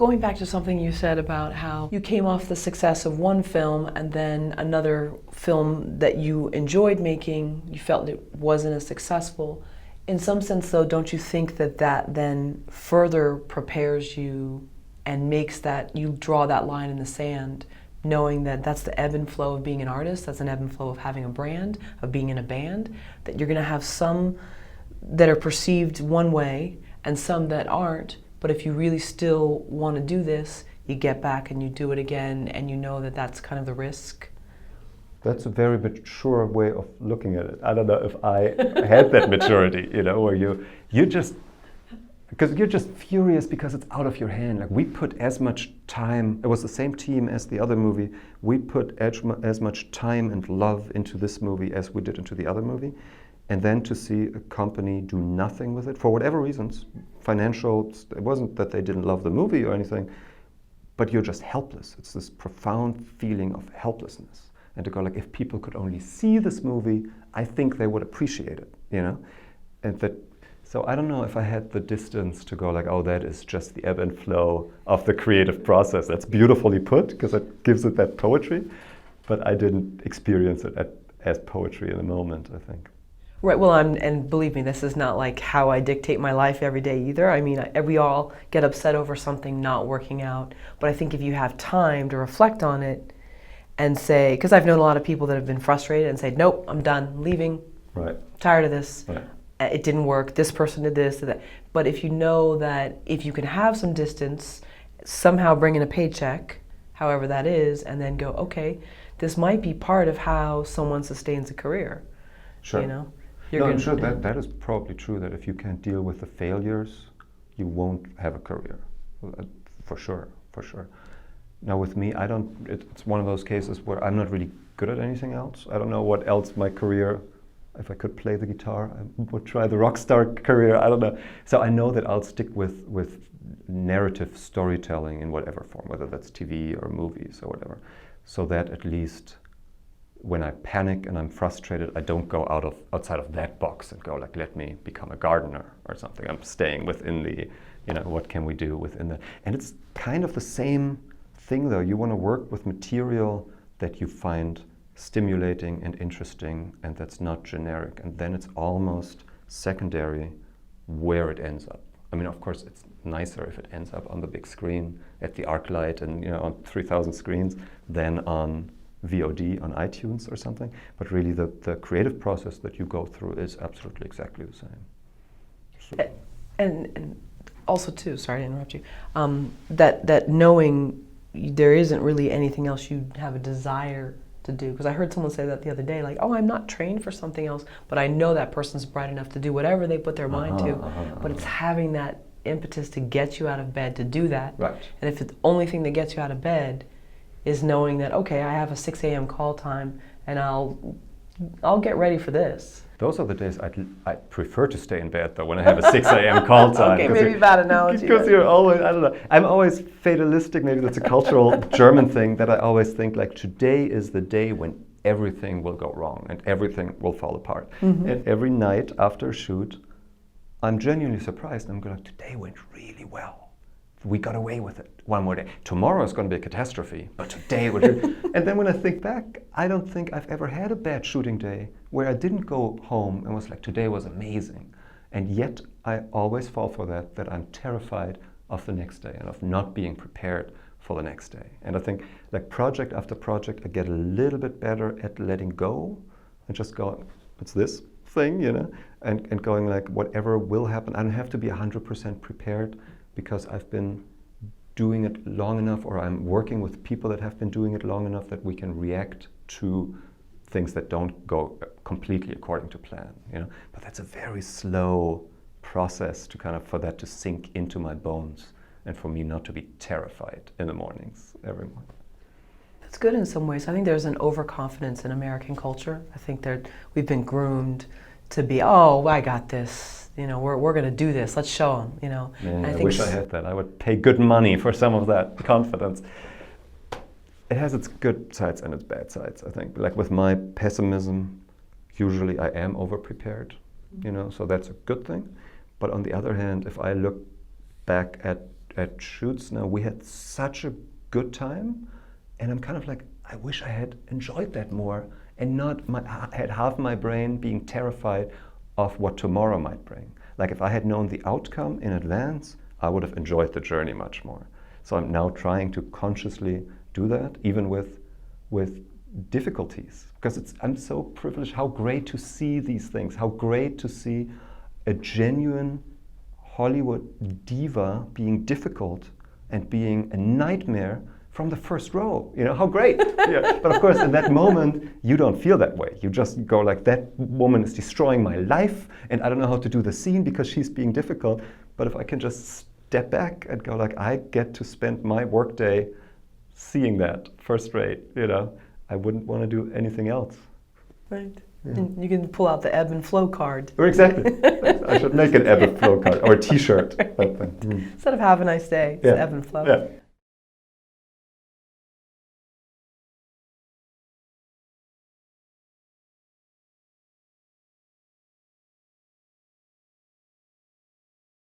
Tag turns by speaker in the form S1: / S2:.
S1: Going back to something you said about how you came off the success of one film and then another film that you enjoyed making, you felt it wasn't as successful. In some sense though, don't you think that that then further prepares you and makes that, you draw that line in the sand, knowing that that's the ebb and flow of being an artist, that's an ebb and flow of having a brand, of being in a band, that you're gonna have some that are perceived one way and some that aren't, but if you really still want to do this, you get back and you do it again, and you know that that's kind of the risk.
S2: That's a very mature way of looking at it. I don't know if I had that maturity, you know, where you just, because you're just furious because it's out of your hand. Like we put as much time, it was the same team as the other movie, we put as much time and love into this movie as we did into the other movie. And then to see a company do nothing with it, for whatever reasons, financial, it wasn't that they didn't love the movie or anything, but you're just helpless. It's this profound feeling of helplessness. And to go like, if people could only see this movie, I think they would appreciate it, you know? And that, so I don't know if I had the distance to go like, oh, that is just the ebb and flow of the creative process. That's beautifully put, because it gives it that poetry, but I didn't experience it as poetry in the moment, I think.
S1: Right, well, and believe me, this is not like how I dictate my life every day either. I mean, we all get upset over something not working out, but I think if you have time to reflect on it and say, because I've known a lot of people that have been frustrated and said, nope, I'm done, leaving,
S2: right,
S1: tired of this,
S2: right.
S1: It didn't work, this person did this, did that. But if you know that if you can have some distance, somehow bring in a paycheck, however that is, and then go, okay, this might be part of how someone sustains a career,
S2: sure.
S1: You know?
S2: No, I'm sure that is probably true, that if you can't deal with the failures, you won't have a career, for sure, for sure. Now with me, it's one of those cases where I'm not really good at anything else. I don't know what else my career, if I could play the guitar, I would try the rock star career, I don't know. So I know that I'll stick with narrative storytelling in whatever form, whether that's TV or movies or whatever, so that at least when I panic and I'm frustrated, I don't go outside of that box and go like, let me become a gardener or something. I'm staying within the, you know, what can we do within the, and it's kind of the same thing though. You want to work with material that you find stimulating and interesting and that's not generic, and then it's almost secondary where it ends up. I mean, of course, it's nicer if it ends up on the big screen at the ArcLight and, you know, on 3,000 screens than on VOD on iTunes or something, but really the creative process that you go through is absolutely exactly the same. So.
S1: And also too, sorry to interrupt you, that knowing there isn't really anything else you have a desire to do, because I heard someone say that the other day, like, oh, I'm not trained for something else, but I know that person's bright enough to do whatever they put their mind to, but it's having that impetus to get you out of bed to do that.
S2: Right.
S1: And if the only thing that gets you out of bed is knowing that, okay, I have a 6 a.m. call time and I'll get ready for this.
S2: Those are the days I prefer to stay in bed though, when I have a 6 a.m. call time.
S1: Okay, maybe bad analogy.
S2: Because you're always, I don't know, I'm always fatalistic, maybe that's a cultural German thing, that I always think like today is the day when everything will go wrong and everything will fall apart. Mm-hmm. And every night after a shoot, I'm genuinely surprised. I'm going like, today went really well. We got away with it one more day. Tomorrow is going to be a catastrophe, but today we're And then when I think back, I don't think I've ever had a bad shooting day where I didn't go home and was like, today was amazing. And yet I always fall for that I'm terrified of the next day and of not being prepared for the next day. And I think like project after project, I get a little bit better at letting go and just going, it's this thing, you know, and going like, whatever will happen, I don't have to be 100% prepared, because I've been doing it long enough, or I'm working with people that have been doing it long enough that we can react to things that don't go completely according to plan, you know. But that's a very slow process to kind of, for that to sink into my bones and for me not to be terrified in the mornings, every morning.
S1: That's good in some ways. I think there's an overconfidence in American culture. I think that we've been groomed to be, oh, I got this. You know, we're going to do this. Let's show them. You know.
S2: Yeah, I wish I had that. I would pay good money for some of that confidence. It has its good sides and its bad sides. I think, like with my pessimism, usually I am over-prepared. You know, so that's a good thing. But on the other hand, if I look back at at shoots now, we had such a good time, and I'm kind of like, I wish I had enjoyed that more, and not I had half my brain being terrified of what tomorrow might bring. Like if I had known the outcome in advance, I would have enjoyed the journey much more. So I'm now trying to consciously do that, even with difficulties, because I'm so privileged. How great to see these things, how great to see a genuine Hollywood diva being difficult and being a nightmare from the first row. You know, how great. Yeah. But of course, in that moment, you don't feel that way. You just go like, that woman is destroying my life, and I don't know how to do the scene because she's being difficult. But if I can just step back and go like, I get to spend my workday seeing that first rate, you know, I wouldn't want to do anything else.
S1: Right. Yeah. And you can pull out the ebb and flow card.
S2: Or exactly. I should make an ebb and flow card or a T-shirt.
S1: Right. Instead of have a nice day, it's ebb and flow.
S2: Yeah.